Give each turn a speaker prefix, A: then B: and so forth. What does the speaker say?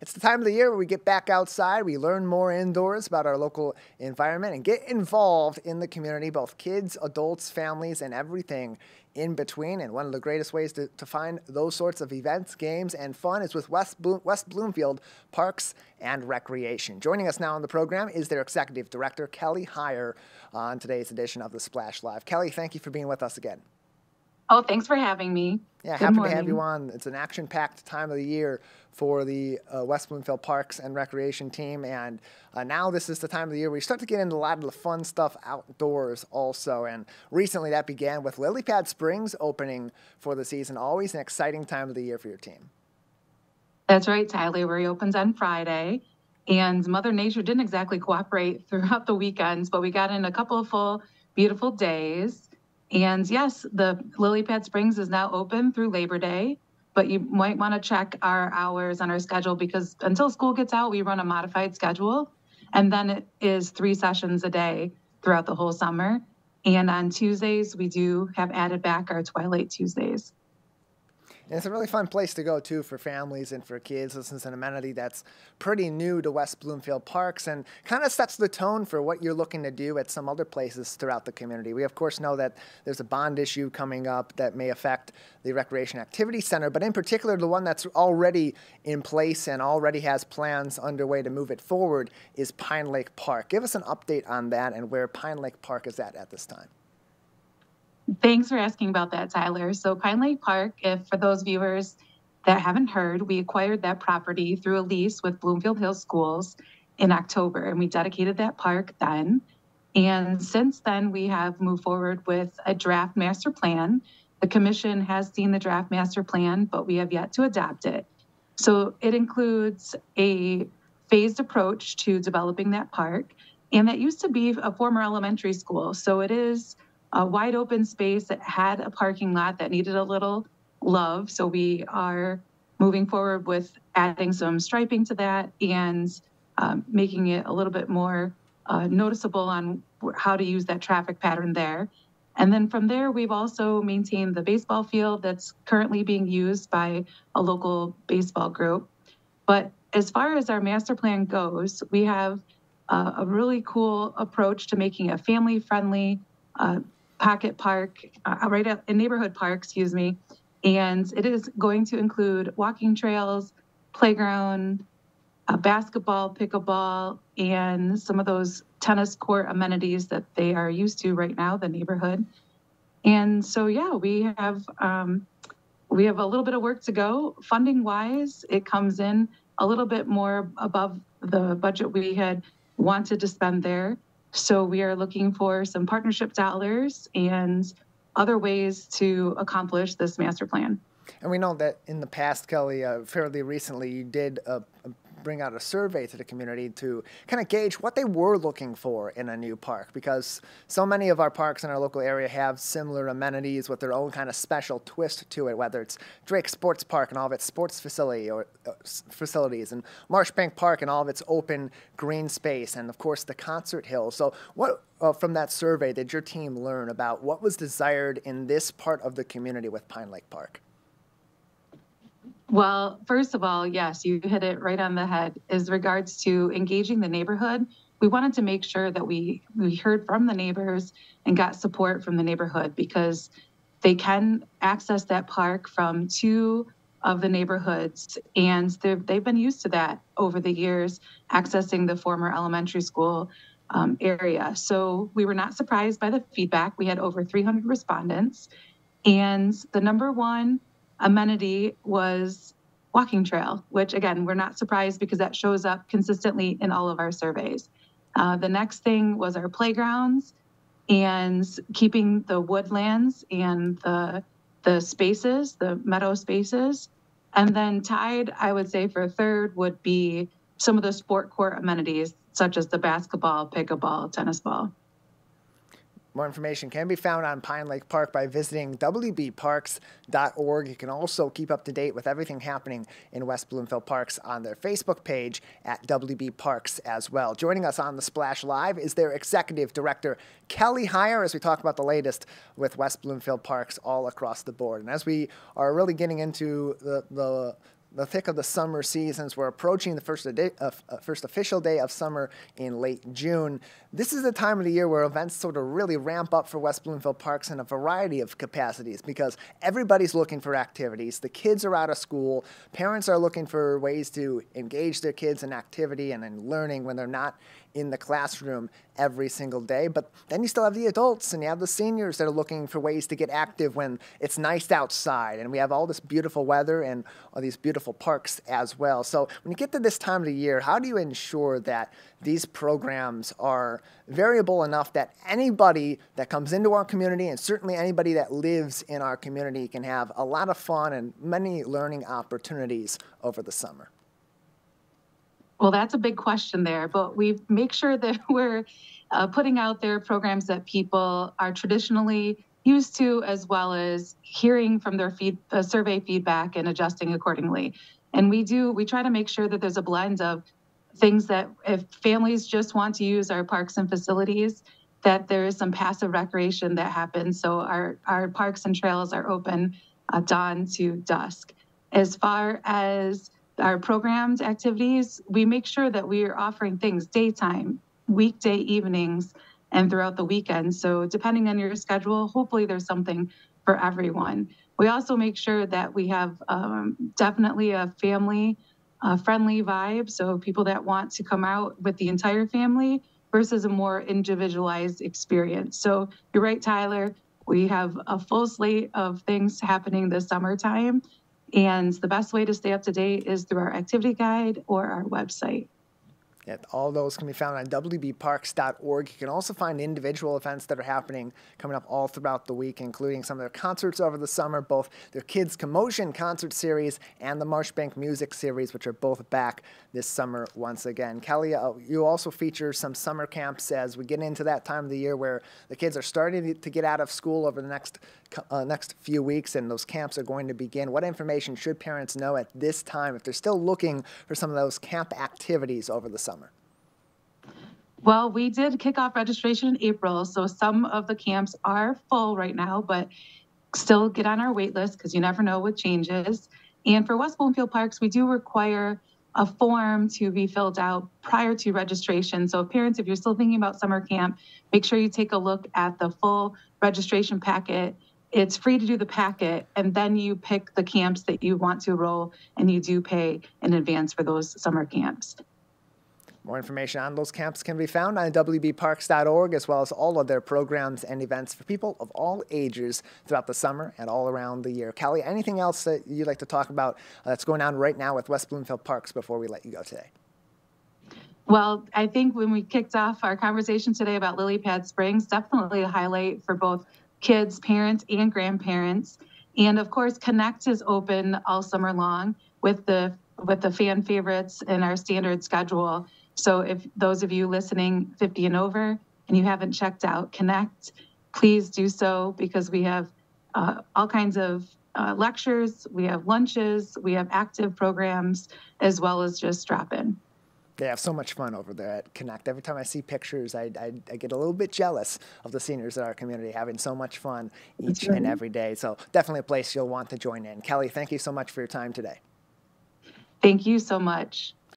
A: It's the time of the year where we get back outside, we learn more indoors about our local environment, and get involved in the community, both kids, adults, families, and everything in between. And one of the greatest ways to find those sorts of events, games, and fun is with West Bloomfield Parks and Recreation. Joining us now on the program is their Executive Director, Kelly Hyer, on today's edition of the Splash Live. Kelly, thank you for being with us again.
B: Oh, thanks for having me.
A: Yeah,
B: Good
A: happy
B: morning.
A: to have you on. It's an action-packed time of the year for the West Bloomfield Parks and Recreation team, and now this is the time of the year where you start to get into a lot of the fun stuff outdoors also, and recently that began with Lily Pad Springs opening for the season. Always an exciting time of the year for your team.
B: That's right, Tyler. We opened on Friday, and Mother Nature didn't exactly cooperate throughout the weekends, but we got in a couple of full, beautiful days. And yes, the Lily Pad Springs is now open through Labor Day, but you might want to check our hours on our schedule because until school gets out, we run a modified schedule. And then it is 3 sessions a day throughout the whole summer. And on Tuesdays, we do have added back our Twilight Tuesdays.
A: And it's a really fun place to go, too, for families and for kids. This is an amenity that's pretty new to West Bloomfield Parks and kind of sets the tone for what you're looking to do at some other places throughout the community. We, of course, know that there's a bond issue coming up that may affect the Recreation Activity Center, but in particular, the one that's already in place and already has plans underway to move it forward is Pine Lake Park. Give us an update on that and where Pine Lake Park is at this time.
B: Thanks for asking about that, Tyler. So Pine Lake Park, if for those viewers that haven't heard, we acquired that property through a lease with Bloomfield Hills Schools in October, and we dedicated that park then. And since then, we have moved forward with a draft master plan. The commission has seen the draft master plan, but we have yet to adopt it. So it includes a phased approach to developing that park. And that used to be a former elementary school. So it is a wide open space that had a parking lot that needed a little love. So we are moving forward with adding some striping to that and making it a little bit more noticeable on how to use that traffic pattern there. And then from there, we've also maintained the baseball field that's currently being used by a local baseball group. But as far as our master plan goes, we have a really cool approach to making a family-friendly pocket park, a neighborhood park, and it is going to include walking trails, playground, basketball, pickleball, and some of those tennis court amenities that they are used to right now, the neighborhood. And so, yeah, we have a little bit of work to go. Funding-wise, it comes in a little bit more above the budget we had wanted to spend there. So we are looking for some partnership dollars and other ways to accomplish this master plan.
A: And we know that in the past, Kelly, fairly recently, you did bring out a survey to the community to kind of gauge what they were looking for in a new park, because so many of our parks in our local area have similar amenities with their own kind of special twist to it, whether it's Drake Sports Park and all of its sports facilities, and Marshbank Park and all of its open green space, and of course the concert hill. So what from that survey did your team learn about what was desired in this part of the community with Pine Lake Park?
B: Well, first of all, yes, you hit it right on the head. As regards to engaging the neighborhood, we wanted to make sure that we heard from the neighbors and got support from the neighborhood because they can access that park from 2 of the neighborhoods, and they've been used to that over the years, accessing the former elementary school area. So we were not surprised by the feedback. We had over 300 respondents, and the number one amenity was walking trail, which again, we're not surprised because that shows up consistently in all of our surveys. The next thing was our playgrounds and keeping the woodlands and the spaces, the meadow spaces. And then tied, I would say for third would be some of the sport court amenities, such as the basketball, pickleball, tennis ball.
A: More information can be found on Pine Lake Park by visiting wbparks.org. You can also keep up to date with everything happening in West Bloomfield Parks on their Facebook page at WB Parks as well. Joining us on the Splash Live is their Executive Director, Kelly Hyer, as we talk about the latest with West Bloomfield Parks all across the board. And as we are really getting into the the thick of the summer seasons. We're approaching the first official day of summer in late June. This is the time of the year where events sort of really ramp up for West Bloomfield Parks in a variety of capacities because everybody's looking for activities. The kids are out of school. Parents are looking for ways to engage their kids in activity and in learning when they're not in the classroom every single day. But then you still have the adults and you have the seniors that are looking for ways to get active when it's nice outside and we have all this beautiful weather and all these beautiful parks as well. So when you get to this time of the year, how do you ensure that these programs are variable enough that anybody that comes into our community and certainly anybody that lives in our community can have a lot of fun and many learning opportunities over the summer?
B: Well, that's a big question there, but we make sure that we're putting out there programs that people are traditionally used to, as well as hearing from their survey feedback and adjusting accordingly. And we try to make sure that there's a blend of things that if families just want to use our parks and facilities, that there is some passive recreation that happens. So our parks and trails are open dawn to dusk. As far as our programmed activities, we make sure that we are offering things daytime, weekday evenings, and throughout the weekend. So depending on your schedule, hopefully there's something for everyone. We also make sure that we have definitely a family friendly vibe. So people that want to come out with the entire family versus a more individualized experience. So you're right, Tyler, we have a full slate of things happening this summertime. And the best way to stay up to date is through our activity guide or our website.
A: Yeah, all those can be found on wbparks.org. You can also find individual events that are happening coming up all throughout the week, including some of their concerts over the summer, both their Kids Commotion concert series and the Marshbank Music series, which are both back this summer once again. Kelly, you also feature some summer camps as we get into that time of the year where the kids are starting to get out of school over the next few weeks, and those camps are going to begin. What information should parents know at this time if they're still looking for some of those camp activities over the summer?
B: Well, we did kick off registration in April, so some of the camps are full right now, but still get on our wait list because you never know what changes. And for West Bloomfield Parks, we do require a form to be filled out prior to registration. So parents, if you're still thinking about summer camp, make sure you take a look at the full registration packet. It's free to do the packet, and then you pick the camps that you want to enroll, and you do pay in advance for those summer camps.
A: More information on those camps can be found on wbparks.org, as well as all of their programs and events for people of all ages throughout the summer and all around the year. Kelly, anything else that you'd like to talk about that's going on right now with West Bloomfield Parks before we let you go today?
B: Well, I think when we kicked off our conversation today about Lily Pad Springs, definitely a highlight for both kids, parents, and grandparents. And of course, Connect is open all summer long with the fan favorites and our standard schedule. So if those of you listening 50 and over and you haven't checked out Connect, please do so because we have all kinds of lectures, we have lunches, we have active programs, as well as just drop-in.
A: They have so much fun over there at Connect. Every time I see pictures, I get a little bit jealous of the seniors in our community having so much fun each and every day. So definitely a place you'll want to join in. Kelly, thank you so much for your time today.
B: Thank you so much.